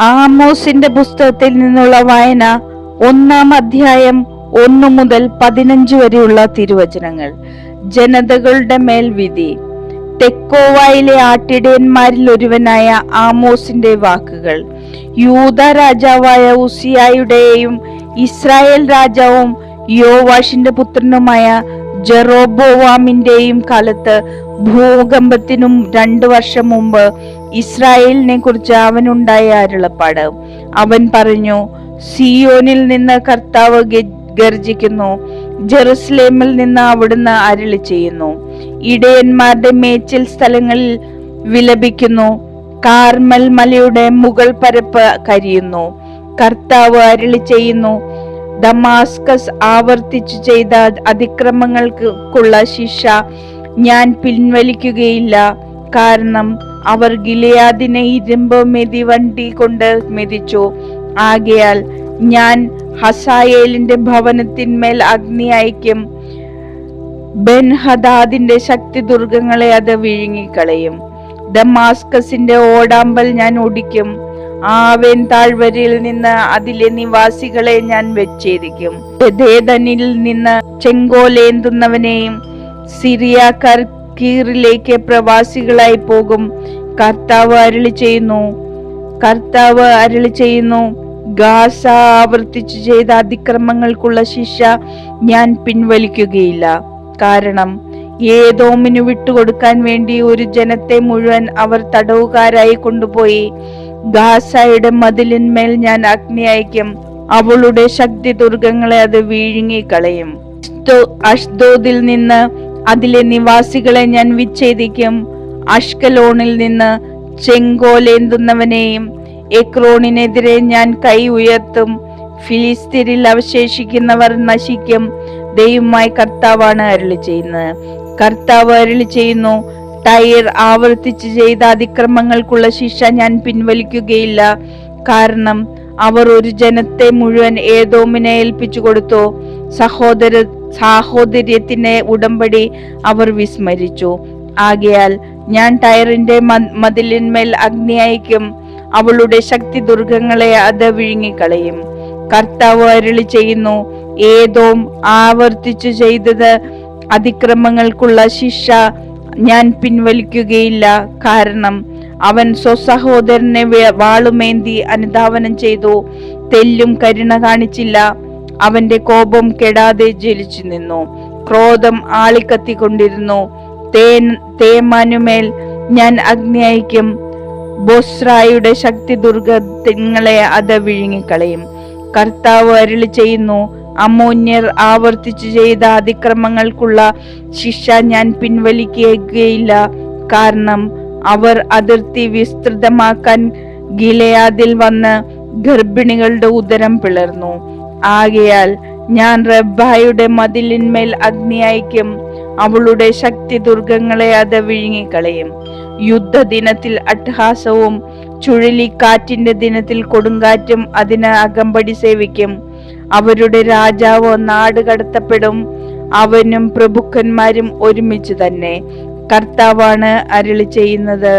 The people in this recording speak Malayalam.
ആമോസിന്റെ പുസ്തകത്തിൽ നിന്നുള്ള വായന 1-ാം അധ്യായം 1 മുതൽ 15 വരെയുള്ള തിരുവചനങ്ങൾ. ജനതകളുടെ മേൽ വിധി. തെക്കോവായിലെ ആട്ടിടയന്മാരിൽ ഒരുവനായ ആമോസിന്റെ വാക്കുകൾ. യൂദ രാജാവായ ഉസിയായുടെയും ഇസ്രായേൽ രാജാവും യോവാഷിന്റെ പുത്രനുമായ ജെറോബോവാമിന്റെയും കാലത്ത് ഭൂകമ്പത്തിനും 2 വർഷം മുമ്പ് ഇസ്രായേലിനെ കുറിച്ച് അവനുണ്ടായ അരുളപ്പാട്. അവൻ പറഞ്ഞു, സിയോനിൽ നിന്ന് കർത്താവ് ഗർജിക്കുന്നു, ജെറുസലേമിൽ നിന്ന് അവിടുന്ന് അരുളി ചെയ്യുന്നു. ഇടയന്മാരുടെ മേച്ചിൽ സ്ഥലങ്ങളിൽ വിലപിക്കുന്നു, കാർമൽ മലയുടെ മുകൾ പരപ്പ് കരിയുന്നു. കർത്താവ് അരുളി ചെയ്യുന്നു, ദമാസ്കസ് ആവർത്തിച്ചു ചെയ്ത അതിക്രമങ്ങൾക്കുള്ള ശിക്ഷ ഞാൻ പിൻവലിക്കുകയില്ല. കാരണം അവർ ഗിലെയാദിനെ ഇരുമ്പ് മെതിവണ്ടി കൊണ്ട് മെതിച്ചു. ആകയാൽ ഞാൻ ഹസായേലിന്റെ ഭവനത്തിന്മേൽ അഗ്നി അയക്കും, ബെൻഹദാദിന്റെ ശക്തി ദുർഗങ്ങളെ അത് വിഴുങ്ങിക്കളയും. ദമാസ്കസിന്റെ ഓടാമ്പൽ ഞാൻ ഒടിക്കും, ആവേൻ താഴ്വരയിൽ നിന്ന് അതിലെ നിവാസികളെ ഞാൻ വെച്ചേരിക്കും. ദേദനിൽ നിന്ന് ചെങ്കോലേന്തുന്നവനെയും സിറിയക്കാർ കീറിലേക്ക് പ്രവാസികളായി പോകും. കർത്താവ് അരുളി ചെയ്യുന്നു, ഗാസ ആവർത്തിച്ചു ചെയ്ത അതിക്രമങ്ങൾക്കുള്ള ശിക്ഷ ഞാൻ പിൻവലിക്കുകയില്ല. കാരണം ഏദോമിനു വിട്ടുകൊടുക്കാൻ വേണ്ടി ഒരു ജനത്തെ മുഴുവൻ അവർ തടവുകാരായി കൊണ്ടുപോയി. ഗാസയുടെ മതിലിന്മേൽ ഞാൻ അഗ്നി അയക്കും, അവളുടെ ശക്തി ദുർഗങ്ങളെ അത് വിഴുങ്ങിക്കളയും. അഷ്ദോദിൽ നിന്ന് അതിലെ നിവാസികളെ ഞാൻ വിച്ഛേദിക്കും. അഷ്കലോണിൽ നിന്ന് ചെങ്കോലേന്തുന്നവനെയും എക്രോണിനെതിരെ ഞാൻ കൈ ഉയർത്തും. ഫിലിസ്തീനിൽ അവശേഷിക്കുന്നവർ നശിക്കും. ദൈവമായ കർത്താവാണ് അരുളി ചെയ്യുന്നത്. കർത്താവ് അരുളി ചെയ്യുന്നു, ടയർ ആവർത്തിച്ച് ചെയ്ത അതിക്രമങ്ങൾക്കുള്ള ശിക്ഷ ഞാൻ പിൻവലിക്കുകയില്ല. കാരണം അവർ ഒരു ജനത്തെ മുഴുവൻ ഏദോമിനെ ഏൽപ്പിച്ചു കൊടുത്തു. സാഹോദര്യത്തിന്റെ ഉടമ്പടി അവർ വിസ്മരിച്ചു. ആകയാൽ ഞാൻ ടയറിന്റെ മതിലിന്മേൽ അഗ്നി അയക്കും, അവളുടെ ശക്തി ദുർഗങ്ങളെ അത് വിഴുങ്ങിക്കളയും. കർത്താവ് അരുളി ചെയ്യുന്നു, ഏദോം ആവർത്തിച്ചു ചെയ്തത് അതിക്രമങ്ങൾക്കുള്ള ശിക്ഷ ഞാൻ പിൻവലിക്കുകയില്ല. കാരണം അവൻ സ്വസഹോദരനെ വാളുമേന്തി അനുധാവനം ചെയ്തു, തെല്ലും കരുണ കാണിച്ചില്ല. അവന്റെ കോപം കെടാതെ ജ്വലിച്ചു നിന്നു, ക്രോധം ആളിക്കത്തിക്കൊണ്ടിരുന്നു. തേമാനുമേൽ ഞാൻ അഗ്നി അയക്കും, ബൊസ്രായുടെ ശക്തി ദുർഗങ്ങളെ അത് വിഴുങ്ങിക്കളയും. കർത്താവ് അരുളി ചെയ്യുന്നു, അമ്മോന്യർ ആവർത്തിച്ചു ചെയ്ത അതിക്രമങ്ങൾക്കുള്ള ശിക്ഷ ഞാൻ പിൻവലിക്കുകയില്ല. കാരണം അവർ അതിർത്തി വിസ്തൃതമാക്കാൻ ഗിലെയാദിൽ വന്ന് ഗർഭിണികളുടെ ഉദരം പിളർന്നു. ആകയാൽ ഞാൻ റബ്ബായുടെ മതിലിന്മേൽ അഗ്നി അയക്കും, അവളുടെ ശക്തി ദുർഗങ്ങളെ അത് വിഴുങ്ങിക്കളയും. യുദ്ധദിനത്തിൽ അട്ടഹാസവും ചുഴലിക്കാറ്റിന്റെ ദിനത്തിൽ കൊടുങ്കാറ്റും അതിന് അകമ്പടി സേവിക്കും. അവരുടെ രാജാവ് നാട് കടത്തപ്പെടും, അവനും പ്രഭുക്കന്മാരും ഒരുമിച്ച് തന്നെ. കർത്താവാണ് അരുളി ചെയ്യുന്നത്.